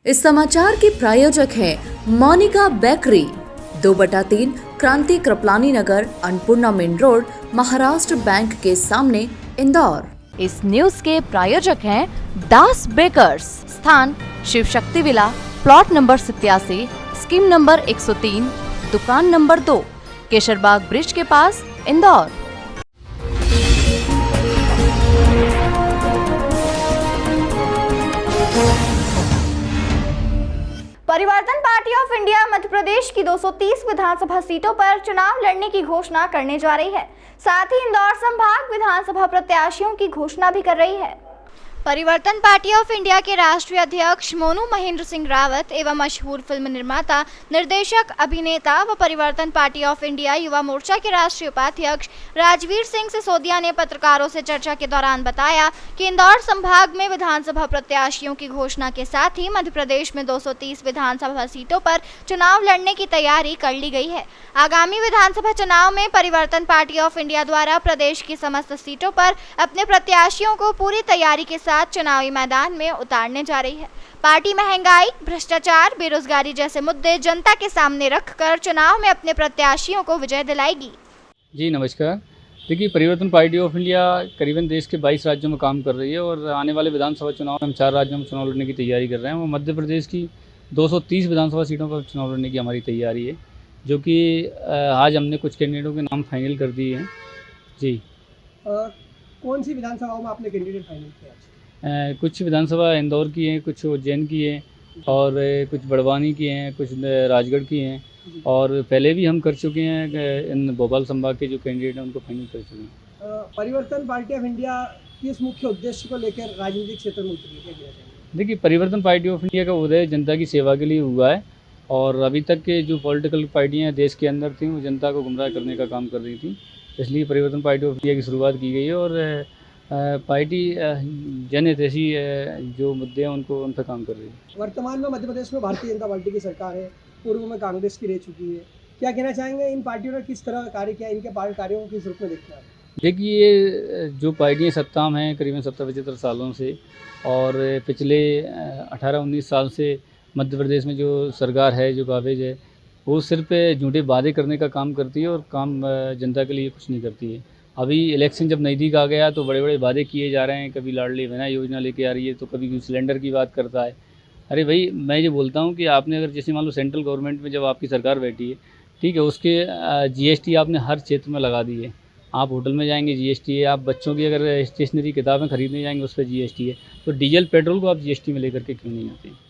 इस समाचार के प्रायोजक हैं Monika bakery, 2/3 Kranti Kripalani Nagar, Annapurna main road, Maharashtra bank के सामने, इंदौर। इस न्यूज के प्रायोजक हैं दास बेकर्स, स्थान Shiv Shakti villa, plot number 87, scheme number 103, दुकान नंबर 2, केशरबाग ब्रिज के पास, इंदौर। परिवर्तन party of India Madhya Pradesh की 230 विधानसभा सीटों पर चुनाव लड़ने की घोषणा करने जा रही है। साथ ही इंदौर संभाग विधानसभा प्रत्याशियों की घोषणा भी कर रही है। परिवर्तन पार्टी ऑफ इंडिया के राष्ट्रीय अध्यक्ष मोनू महेंद्र सिंह रावत एवं मशहूर फिल्म निर्माता, निर्देशक, अभिनेता व परिवर्तन party of India Yuva Morcha के राष्ट्रीय उपाध्यक्ष राजवीर सिंह सिसोदिया ने पत्रकारों से चर्चा के दौरान बताया कि इंदौर संभाग में विधानसभा प्रत्याशियों की घोषणा के साथ ही मध्य प्रदेश में 230 विधानसभा सीटों पर चुनाव लड़ने की तैयारी कर ली गई है। आगामी विधानसभा चुनाव में परिवर्तन पार्टी ऑफ इंडिया द्वारा प्रदेश की समस्त सीटों पर अपने प्रत्याशियों को पूरी तैयारी के साथ चुनावी मैदान में उतारने जा रही है। पार्टी महंगाई, भ्रष्टाचार, बेरोजगारी जैसे मुद्दे जनता के सामने रखकर चुनाव में अपने प्रत्याशियों को विजय दिलाएगी। जी नमस्कार। देखिए, परिवर्तन पार्टी ऑफ इंडिया करीबन देश के 22 राज्यों में काम कर रही है और आने वाले विधानसभा चुनाव में हम 4 राज्यों में चुनाव लड़ने की तैयारी कर रहे हैं। वो मध्य प्रदेश की 230 विधानसभा सीटों पर चुनाव लड़ने की हमारी तैयारी है, जो कि आज हमने कुछ कैंडिडेटों के नाम फाइनल कर दिए हैं। जी, कौन सी विधानसभाओं में आपने कैंडिडेट फाइनल किया? कुछ विधानसभा इंदौर की हैं, कुछ उज्जैन की हैं और कुछ बड़वानी की हैं, कुछ राजगढ़ की हैं और पहले भी हम कर चुके हैं। इन भोपाल संभाग के जो कैंडिडेट हैं उनको फाइनल कर चुके हैं। परिवर्तन पार्टी ऑफ इंडिया किस मुख्य उद्देश्य को लेकर राजनीतिक क्षेत्र में उतरी है? देखिए, परिवर्तन पार्टी ऑफ इंडिया का उदय जनता की सेवा के लिए हुआ है और अभी तक के जो पॉलिटिकल पार्टियाँ देश के अंदर थीं वो जनता को गुमराह करने का काम कर रही थी। इसलिए परिवर्तन पार्टी ऑफ इंडिया की शुरुआत की गई है और पार्टी जनहितैषी जो मुद्दे हैं उन पर काम कर रही है। वर्तमान में मध्य प्रदेश में भारतीय जनता पार्टी की सरकार है, पूर्व में कांग्रेस की रह चुकी है। क्या कहना चाहेंगे, इन पार्टियों ने किस तरह कार्य किया, इनके कार्यों को किस रूप में देखते हैं? देखिए, ये जो पार्टियाँ सत्ता में हैं करीबन 70-75 सालों से और पिछले 18-19 साल से मध्य प्रदेश में जो सरकार है, जो काबिज है, वो सिर्फ झूठे वादे करने का काम करती है और काम जनता के लिए कुछ नहीं करती है। अभी इलेक्शन जब नज़दीक आ गया तो बड़े बड़े वादे किए जा रहे हैं। कभी लाडली बहना योजना लेके आ रही है तो कभी सिलेंडर की बात करता है। अरे भाई, मैं ये बोलता हूँ कि आपने अगर जैसे मान लो सेंट्रल गवर्नमेंट में जब आपकी सरकार बैठी है, ठीक है, उसके जीएसटी आपने हर क्षेत्र में लगा दी है। आप होटल में जाएंगे जीएसटी है, आप बच्चों की अगर स्टेशनरी किताबें खरीदने जाएंगे उस पर जीएसटी है। तो डीजल पेट्रोल को आप जीएसटी में लेकर के क्यों नहीं आते?